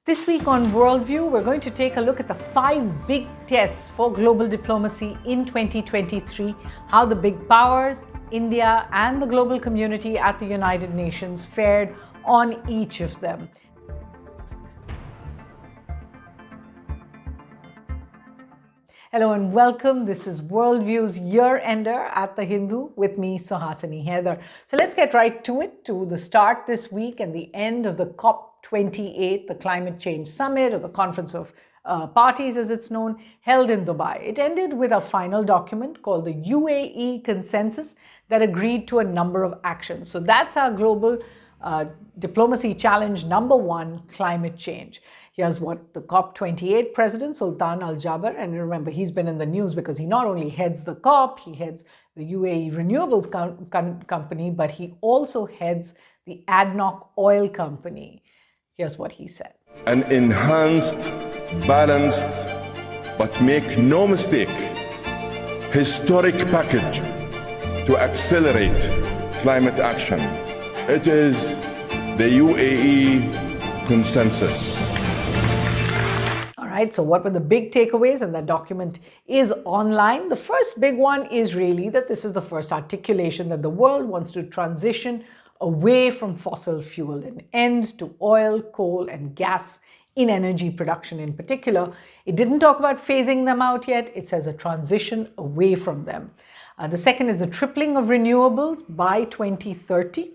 This week on Worldview, we're going to take a look at the 5 big tests for global diplomacy in 2023, how the big powers, India, and the global community at the United Nations fared on each of them. Hello and welcome. This is Worldview's Yearender at the Hindu with me, Suhasini, Haidar. So let's get right to it, to the start this week and the end of the COP28, the Climate Change Summit, or the Conference of Parties as it's known, held in Dubai. It ended with a final document called the UAE Consensus that agreed to a number of actions. So that's our global diplomacy challenge number 1, climate change. Here's what the COP28 president, Sultan Al Jaber, and remember, he's been in the news because he not only heads the COP, he heads the UAE Renewables Company, but he also heads the ADNOC Oil Company. Here's what he said. An enhanced, balanced, but make no mistake, historic package to accelerate climate action. It is the UAE Consensus. Right, so what were the big takeaways? And that document is online. The first big one is really that this is the first articulation that the world wants to transition away from fossil fuel, an end to oil, coal, and gas in energy production in particular. It didn't talk about phasing them out yet. It says a transition away from them. The second is the tripling of renewables by 2030.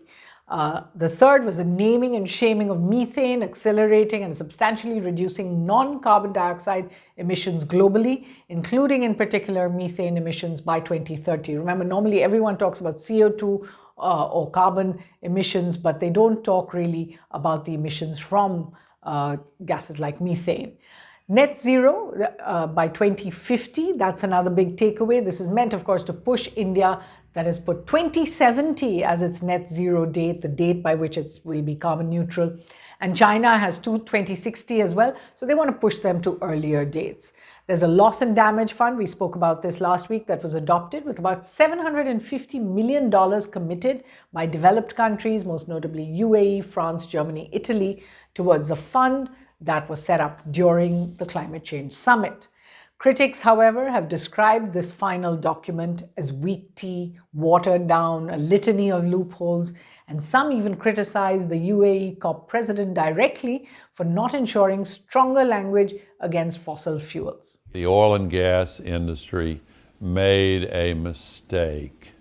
The third was the naming and shaming of methane, accelerating and substantially reducing non-carbon dioxide emissions globally, including in particular methane emissions by 2030. Remember, normally everyone talks about CO2 or carbon emissions, but they don't talk really about the emissions from gases like methane. Net zero by 2050, that's another big takeaway. This is meant, of course, to push India, that has put 2070 as its net zero date, the date by which it will be carbon neutral. And China has 2060 as well, so they want to push them to earlier dates. There's a loss and damage fund, we spoke about this last week, that was adopted with about $750 million committed by developed countries, most notably UAE, France, Germany, Italy, towards the fund that was set up during the Climate Change Summit. Critics, however, have described this final document as weak tea, watered down, a litany of loopholes, and some even criticize the UAE COP president directly for not ensuring stronger language against fossil fuels. The oil and gas industry made a mistake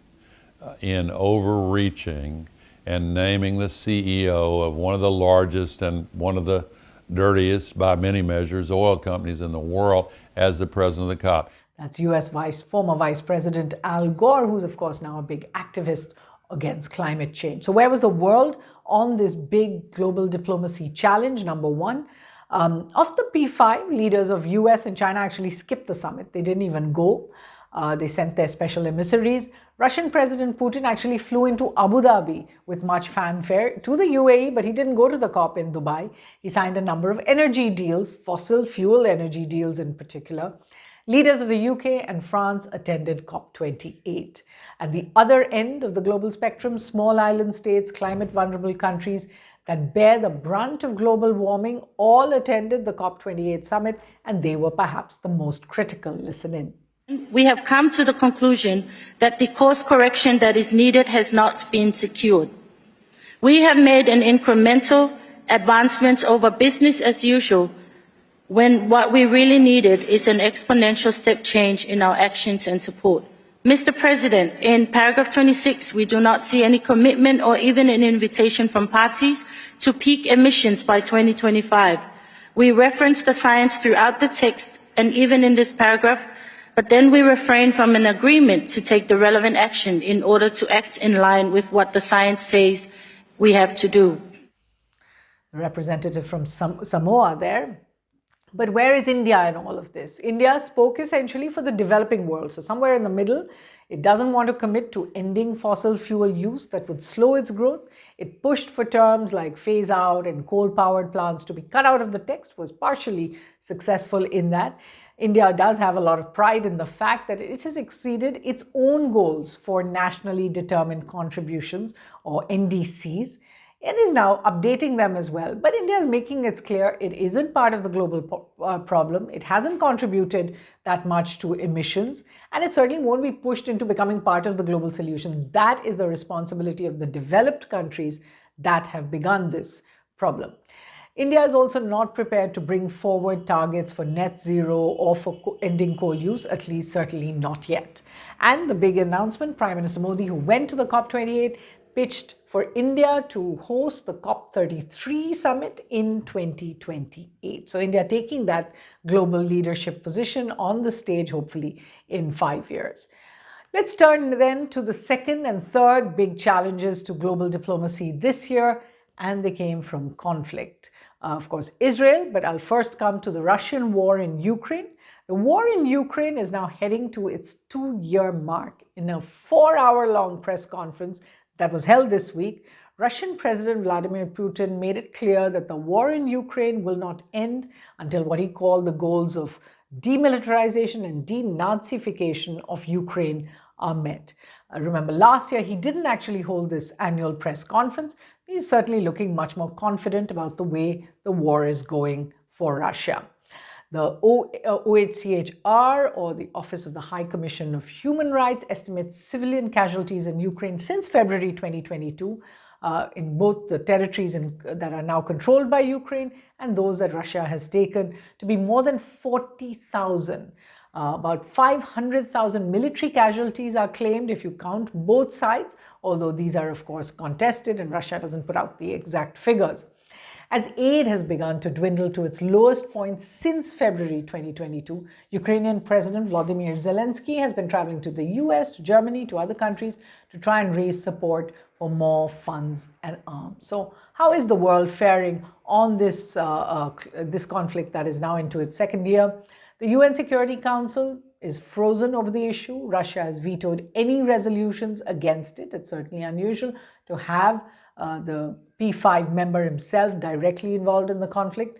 in overreaching and naming the CEO of one of the largest and one of the dirtiest, by many measures, oil companies in the world as the president of the COP. That's U.S. former Vice President Al Gore, who's of course now a big activist against climate change. So where was the world on this big global diplomacy challenge, number 1? Of the P5, leaders of U.S. and China actually skipped the summit. They didn't even go. They sent their special emissaries. Russian President Putin actually flew into Abu Dhabi with much fanfare to the UAE, but he didn't go to the COP in Dubai. He signed a number of energy deals, fossil fuel energy deals in particular. Leaders of the UK and France attended COP28. At the other end of the global spectrum, small island states, climate vulnerable countries that bear the brunt of global warming all attended the COP28 summit, and they were perhaps the most critical. Listen in. We have come to the conclusion that the course correction that is needed has not been secured. We have made an incremental advancement over business as usual when what we really needed is an exponential step change in our actions and support. Mr. President, in paragraph 26, we do not see any commitment or even an invitation from parties to peak emissions by 2025. We reference the science throughout the text and even in this paragraph, but then we refrain from an agreement to take the relevant action in order to act in line with what the science says we have to do. The representative from Samoa there. But where is India in all of this? India spoke essentially for the developing world. So somewhere in the middle, it doesn't want to commit to ending fossil fuel use that would slow its growth. It pushed for terms like phase out and coal-powered plants to be cut out of the text, was partially successful in that. India does have a lot of pride in the fact that it has exceeded its own goals for nationally determined contributions, or NDCs. and is now updating them as well. But India is making it clear it isn't part of the global problem. It hasn't contributed that much to emissions, and it certainly won't be pushed into becoming part of the global solution. That is the responsibility of the developed countries that have begun this problem. India is also not prepared to bring forward targets for net zero or for ending coal use, at least certainly not yet. And the big announcement, Prime Minister Modi, who went to the COP28, pitched for India to host the COP33 summit in 2028. So India taking that global leadership position on the stage, hopefully in 5 years. Let's turn then to the second and third big challenges to global diplomacy this year, and they came from conflict. Of course, Israel, but I'll first come to the Russian war in Ukraine. The war in Ukraine is now heading to its 2-year mark. In a 4-hour-long press conference that was held this week, Russian President Vladimir Putin made it clear that the war in Ukraine will not end until what he called the goals of demilitarization and denazification of Ukraine are met. Remember, last year he didn't actually hold this annual press conference. He's certainly looking much more confident about the way the war is going for Russia. The OHCHR, or the Office of the High Commission of Human Rights, estimates civilian casualties in Ukraine since February 2022 in both the territories that are now controlled by Ukraine and those that Russia has taken to be more than 40,000. About 500,000 military casualties are claimed if you count both sides, although these are of course contested and Russia doesn't put out the exact figures. As aid has begun to dwindle to its lowest point since February 2022, Ukrainian President Volodymyr Zelensky has been traveling to the US, to Germany, to other countries to try and raise support for more funds and arms. So how is the world faring on this conflict that is now into its second year? The UN Security Council is frozen over the issue. Russia has vetoed any resolutions against it. It's certainly unusual to have the P5 member himself directly involved in the conflict.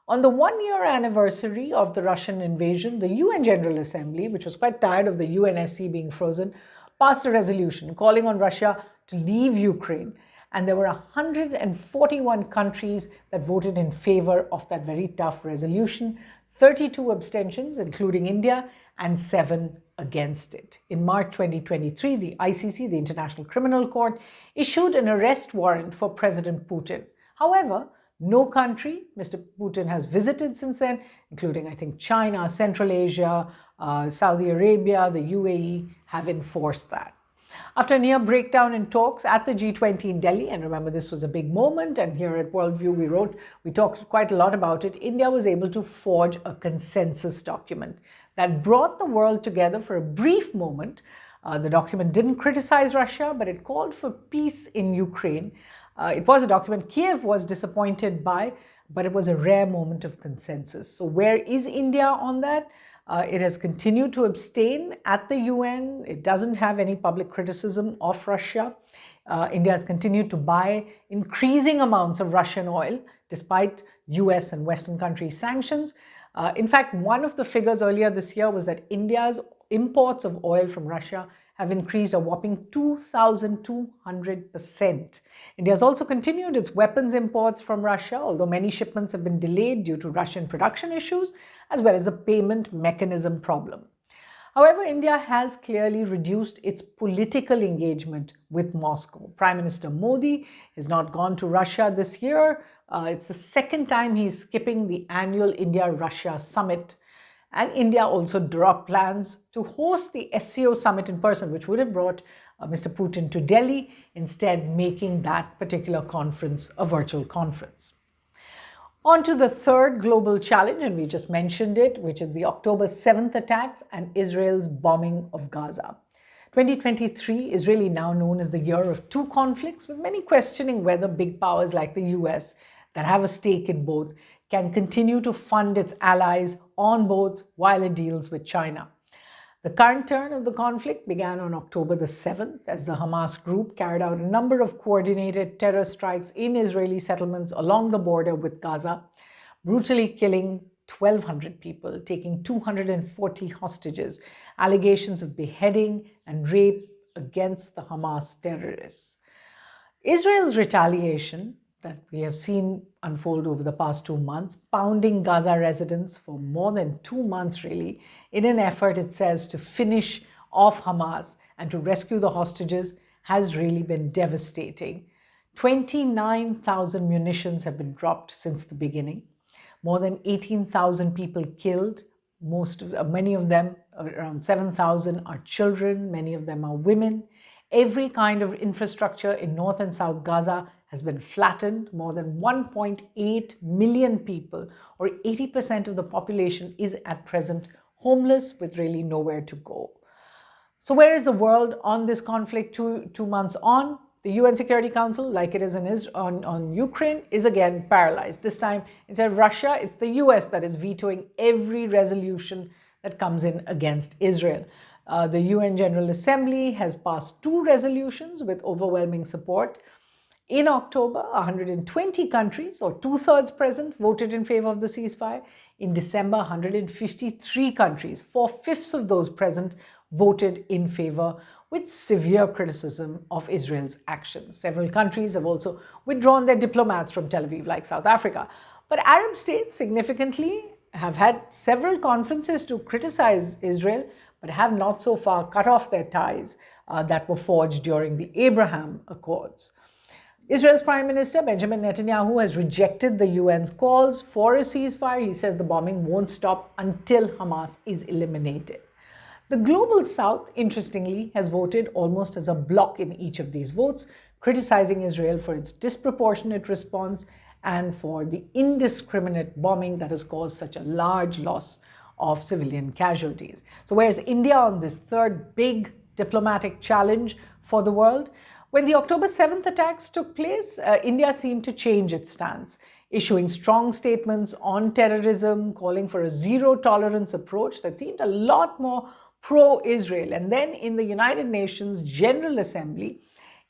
On the 1-year anniversary of the Russian invasion, the UN General Assembly, which was quite tired of the UNSC being frozen, passed a resolution calling on Russia to leave Ukraine. And there were 141 countries that voted in favor of that very tough resolution, 32 abstentions, including India, and 7 against it. In March 2023, the ICC, the International Criminal Court, issued an arrest warrant for President Putin. However, no country Mr. Putin has visited since then, including, I think, China, Central Asia, Saudi Arabia, the UAE, have enforced that. After a near breakdown in talks at the G20 in Delhi, and remember this was a big moment, and here at Worldview we talked quite a lot about it, India was able to forge a consensus document that brought the world together for a brief moment. The document didn't criticize Russia, but it called for peace in Ukraine. It was a document Kiev was disappointed by, but it was a rare moment of consensus. So where is India on that? It has continued to abstain at the UN. It doesn't have any public criticism of Russia. India has continued to buy increasing amounts of Russian oil despite US and Western country sanctions. In fact, one of the figures earlier this year was that India's imports of oil from Russia have increased a whopping 2,200%. India has also continued its weapons imports from Russia, although many shipments have been delayed due to Russian production issues, as well as the payment mechanism problem. However, India has clearly reduced its political engagement with Moscow. Prime Minister Modi has not gone to Russia this year. It's the second time he's skipping the annual India-Russia summit. And India also dropped plans to host the SCO summit in person, which would have brought Mr. Putin to Delhi, instead making that particular conference a virtual conference. On to the third global challenge, and we just mentioned it, which is the October 7th attacks and Israel's bombing of Gaza. 2023 is really now known as the year of two conflicts, with many questioning whether big powers like the US that have a stake in both can continue to fund its allies on both while it deals with China. The current turn of the conflict began on October the 7th as the Hamas group carried out a number of coordinated terror strikes in Israeli settlements along the border with Gaza, brutally killing 1,200 people, taking 240 hostages, allegations of beheading and rape against the Hamas terrorists. Israel's retaliation that we have seen unfold over the past 2 months, pounding Gaza residents for more than 2 months really, in an effort, it says, to finish off Hamas and to rescue the hostages, has really been devastating. 29,000 munitions have been dropped since the beginning. More than 18,000 people killed. Many of them, around 7,000, are children. Many of them are women. Every kind of infrastructure in North and South Gaza has been flattened. More than 1.8 million people, or 80% of the population, is at present homeless with really nowhere to go. So where is the world on this conflict 2 months on? The UN Security Council, like it is on Ukraine, is again paralyzed. This time, instead of Russia, it's the US that is vetoing every resolution that comes in against Israel. The UN General Assembly has passed 2 resolutions with overwhelming support. In October, 120 countries, or 2/3 present, voted in favor of the ceasefire. In December, 153 countries, 4/5 of those present, voted in favor, with severe criticism of Israel's actions. Several countries have also withdrawn their diplomats from Tel Aviv, like South Africa. But Arab states significantly have had several conferences to criticize Israel, but have not so far cut off their ties that were forged during the Abraham Accords. Israel's Prime Minister Benjamin Netanyahu has rejected the UN's calls for a ceasefire. He says the bombing won't stop until Hamas is eliminated. The Global South, interestingly, has voted almost as a bloc in each of these votes, criticizing Israel for its disproportionate response and for the indiscriminate bombing that has caused such a large loss of civilian casualties. So whereas India on this third big diplomatic challenge for the world, when the October 7th attacks took place, India seemed to change its stance, issuing strong statements on terrorism, calling for a zero-tolerance approach that seemed a lot more pro-Israel. And then in the United Nations General Assembly,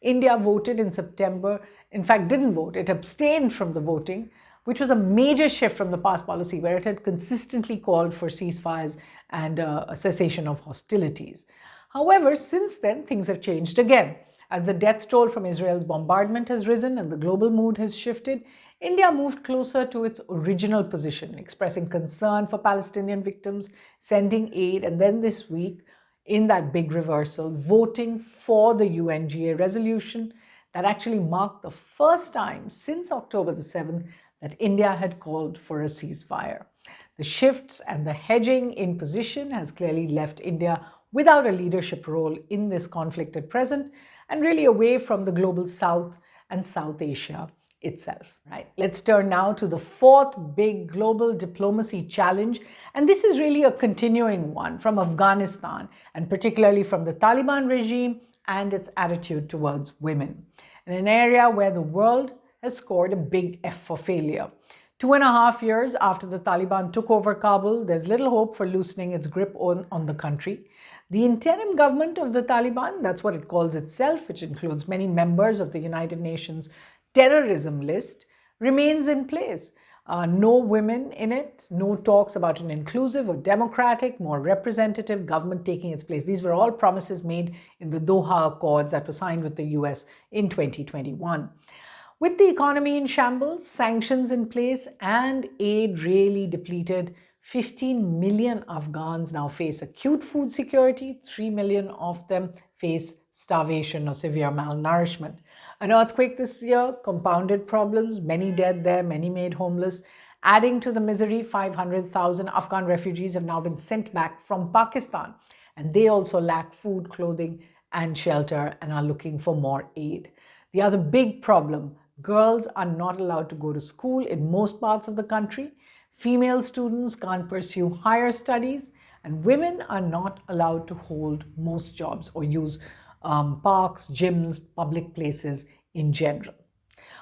India voted in September, in fact didn't vote, it abstained from the voting, which was a major shift from the past policy where it had consistently called for ceasefires and a cessation of hostilities. However, since then, things have changed again. As the death toll from Israel's bombardment has risen and the global mood has shifted, India moved closer to its original position, expressing concern for Palestinian victims, sending aid, and then this week, in that big reversal, voting for the UNGA resolution that actually marked the first time since October the 7th that India had called for a ceasefire. The shifts and the hedging in position has clearly left India without a leadership role in this conflict at present, and really away from the global South and South Asia itself. Right. Let's turn now to the fourth big global diplomacy challenge, and this is really a continuing one from Afghanistan, and particularly from the Taliban regime and its attitude towards women, in an area where the world has scored a big F for failure. 2.5 years after the Taliban took over Kabul, there's little hope for loosening its grip on the country. The interim government of the Taliban, that's what it calls itself, which includes many members of the United Nations terrorism list, remains in place. No women in it, no talks about an inclusive or democratic, more representative government taking its place. These were all promises made in the Doha Accords that were signed with the US in 2021. With the economy in shambles, sanctions in place, and aid really depleted, 15 million Afghans now face acute food security. 3 million of them face starvation or severe malnourishment. An earthquake this year compounded problems, many dead there, many made homeless. Adding to the misery, 500,000 Afghan refugees have now been sent back from Pakistan, and they also lack food, clothing, and shelter and are looking for more aid. The other big problem, girls are not allowed to go to school in most parts of the country. Female students can't pursue higher studies, and women are not allowed to hold most jobs or use parks, gyms, public places in general.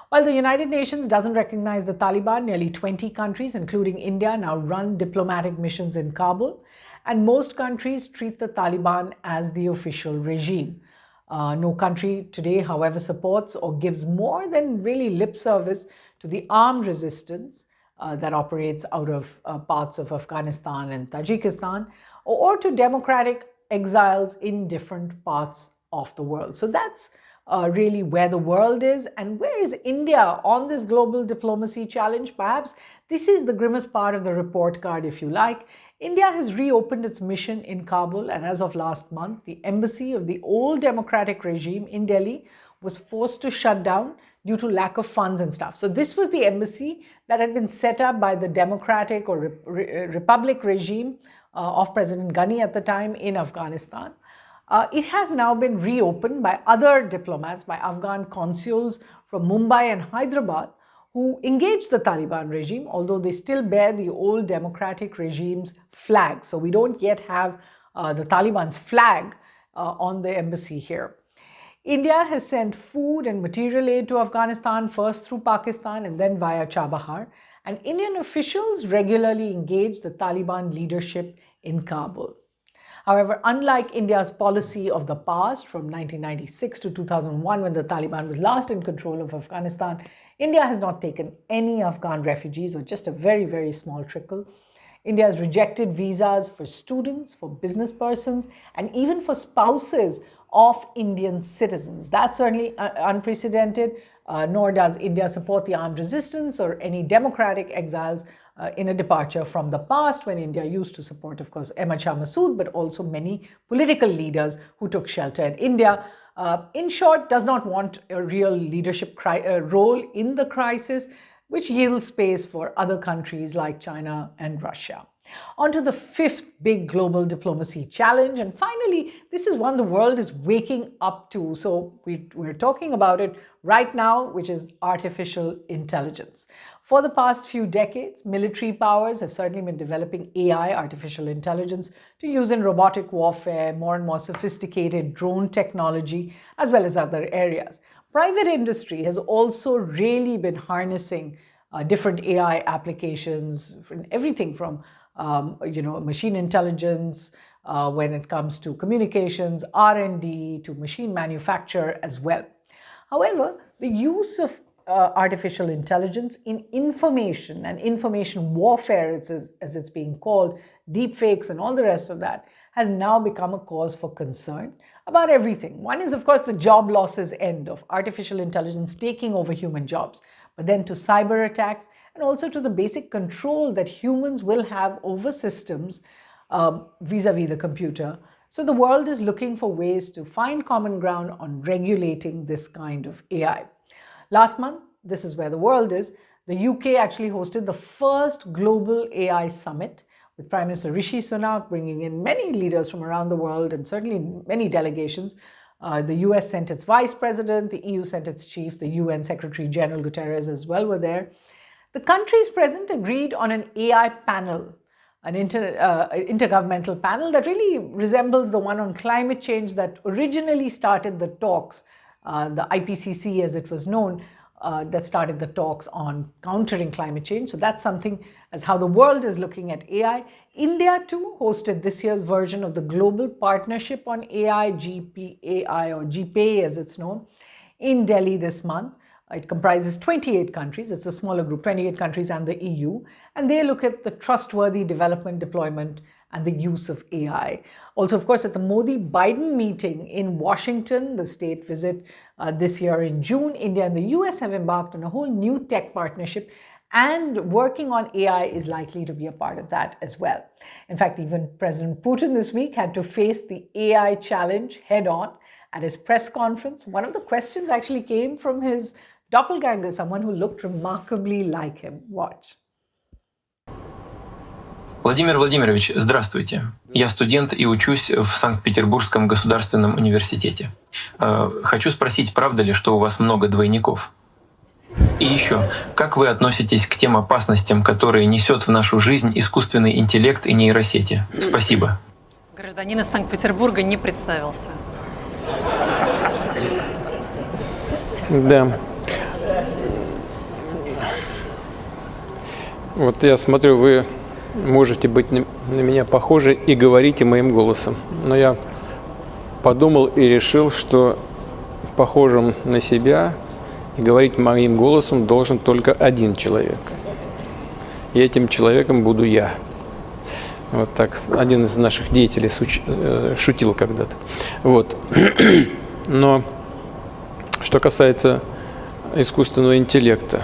While the United Nations doesn't recognize the Taliban, nearly 20 countries, including India, now run diplomatic missions in Kabul, and most countries treat the Taliban as the official regime. No country today, however, supports or gives more than really lip service to the armed resistance that operates out of parts of Afghanistan and Tajikistan, or to democratic exiles in different parts of the world. So that's really where the world is and where is India on this global diplomacy challenge. Perhaps this is the grimmest part of the report card, if you like. India has reopened its mission in Kabul, and as of last month, the embassy of the old democratic regime in Delhi was forced to shut down due to lack of funds and stuff. So this was the embassy that had been set up by the democratic or republic regime of President Ghani at the time in Afghanistan. It has now been reopened by other diplomats, by Afghan consuls from Mumbai and Hyderabad, who engaged the Taliban regime, although they still bear the old democratic regime's flag. So we don't yet have the Taliban's flag on the embassy here. India has sent food and material aid to Afghanistan, first through Pakistan and then via Chabahar. And Indian officials regularly engage the Taliban leadership in Kabul. However, unlike India's policy of the past from 1996 to 2001, when the Taliban was last in control of Afghanistan, India has not taken any Afghan refugees, or just a very, very small trickle. India has rejected visas for students, for business persons, and even for spouses of Indian citizens. That's certainly unprecedented, nor does India support the armed resistance or any democratic exiles in a departure from the past, when India used to support, of course, Ahmad Shah Massoud, but also many political leaders who took shelter in India. In short, does not want a real leadership role in the crisis, which yields space for other countries like China and Russia. On to the fifth big global diplomacy challenge. And finally, this is one the world is waking up to. So we're talking about it right now, which is artificial intelligence. For the past few decades, military powers have certainly been developing AI, artificial intelligence, to use in robotic warfare, more and more sophisticated drone technology, as well as other areas. Private industry has also really been harnessing different AI applications, everything from machine intelligence, when it comes to communications, R&D, to machine manufacture as well. However, the use of artificial intelligence in information and information warfare, as it's being called, deepfakes and all the rest of that, has now become a cause for concern about everything. One is, of course, the job losses end of artificial intelligence taking over human jobs, but then to cyber attacks and also to the basic control that humans will have over systems vis-a-vis the computer. So the world is looking for ways to find common ground on regulating this kind of AI. Last month, this is where the world is, the UK actually hosted the first global AI summit, with Prime Minister Rishi Sunak bringing in many leaders from around the world and certainly many delegations. The US sent its vice president, the EU sent its chief, the UN Secretary General Guterres as well were there. The countries present agreed on an AI panel, an intergovernmental panel that really resembles the one on climate change that originally started the talks, the IPCC as it was known, that started the talks on countering climate change. So that's something as how the world is looking at AI. India too hosted this year's version of the Global Partnership on AI, GPAI or GPAI as it's known, in Delhi this month. It comprises 28 countries. It's a smaller group, 28 countries and the EU. And they look at the trustworthy development, deployment, and the use of AI. Also, of course, at the Modi-Biden meeting in Washington, the state visit this year in June, India and the US have embarked on a whole new tech partnership, and working on AI is likely to be a part of that as well. In fact, even President Putin this week had to face the AI challenge head on at his press conference. One of the questions actually came from his doppelganger, someone who looked remarkably like him. Watch. Владимир Владимирович, здравствуйте. Я студент и учусь в Санкт-Петербургском государственном университете. Хочу спросить, правда ли, что у вас много двойников? И еще, как вы относитесь к тем опасностям, которые несет в нашу жизнь искусственный интеллект и нейросети? Спасибо. Гражданин из Санкт-Петербурга не представился. Да. Вот я смотрю, вы можете быть на меня похожи и говорите моим голосом. Но я подумал и решил, что похожим на себя и говорить моим голосом должен только один человек. И этим человеком буду я. Вот так один из наших деятелей шутил когда-то. Вот. Но Что касается искусственного интеллекта.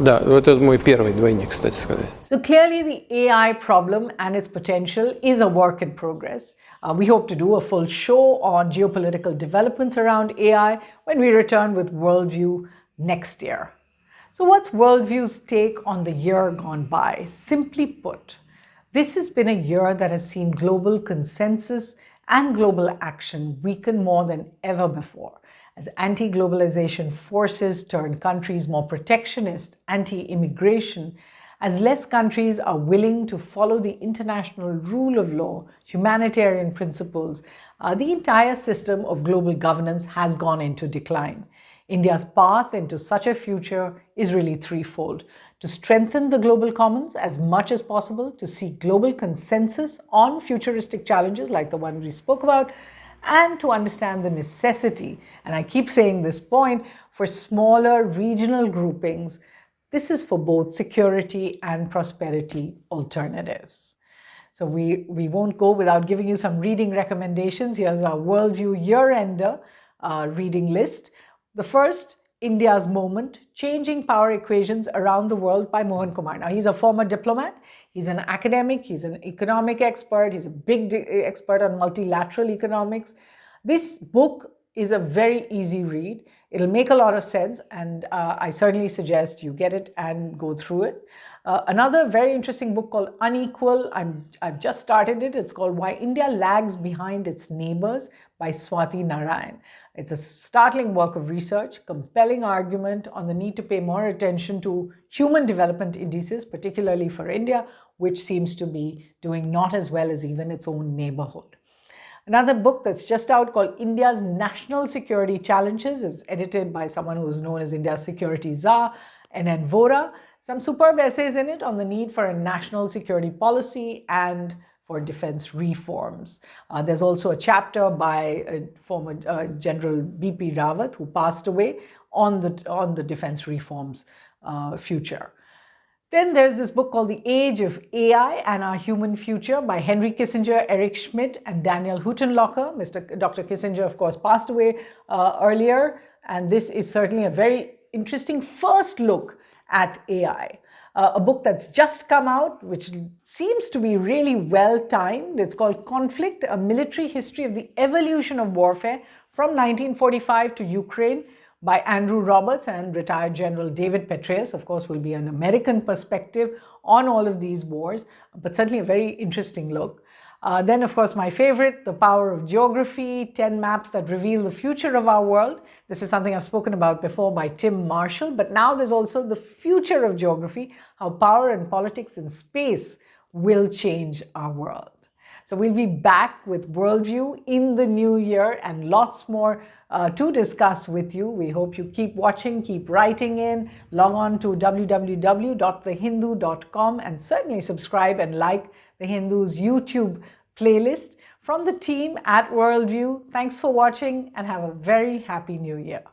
Да, вот это мой первый двойник, кстати сказать. So clearly the AI problem and its potential is a work in progress. We hope to do a full show on geopolitical developments around AI when we return with Worldview next year. So what's Worldview's take on the year gone by? Simply put, this has been a year that has seen global consensus and global action weaken more than ever before, as anti-globalization forces turn countries more protectionist, anti-immigration, as less countries are willing to follow the international rule of law, humanitarian principles, the entire system of global governance has gone into decline. India's path into such a future is really threefold: to strengthen the global commons as much as possible, to seek global consensus on futuristic challenges like the one we spoke about, and to understand the necessity, and I keep saying this point, for smaller regional groupings. This is for both security and prosperity alternatives. So we won't go without giving you some reading recommendations. Here's our Worldview Yearender reading list. The first, India's Moment, Changing Power Equations Around the World by Mohan Kumar. Now, he's a former diplomat, he's an academic, he's an economic expert, he's a big expert on multilateral economics. This book is a very easy read. It'll make a lot of sense, and I certainly suggest you get it and go through it. Another very interesting book called Unequal, I've just started it. It's called Why India Lags Behind Its Neighbors by Swati Narayan. It's a startling work of research, compelling argument on the need to pay more attention to human development indices, particularly for India, which seems to be doing not as well as even its own neighborhood. Another book that's just out called India's National Security Challenges is edited by someone who is known as India's Security Czar, N.N. Vora. Some superb essays in it on the need for a national security policy and for defense reforms. There's also a chapter by former General B.P. Rawat, who passed away, on the defense reforms future. Then there's this book called The Age of AI and Our Human Future by Henry Kissinger, Eric Schmidt, and Daniel Huttenlocher. Dr. Kissinger, of course, passed away earlier, and this is certainly a very interesting first look at AI. A book that's just come out, which seems to be really well-timed. It's called Conflict, A Military History of the Evolution of Warfare from 1945 to Ukraine by Andrew Roberts and retired General David Petraeus. Of course, will be an American perspective on all of these wars, but certainly a very interesting look. Then, of course, my favorite, The Power of Geography, 10 Maps That Reveal the Future of Our World. This is something I've spoken about before by Tim Marshall, but now there's also The Future of Geography, How Power and Politics in Space Will Change Our World. So we'll be back with Worldview in the new year and lots more to discuss with you. We hope you keep watching, keep writing in, log on to www.thehindu.com and certainly subscribe and like The Hindu's YouTube playlist. From the team at Worldview, thanks for watching and have a very happy new year.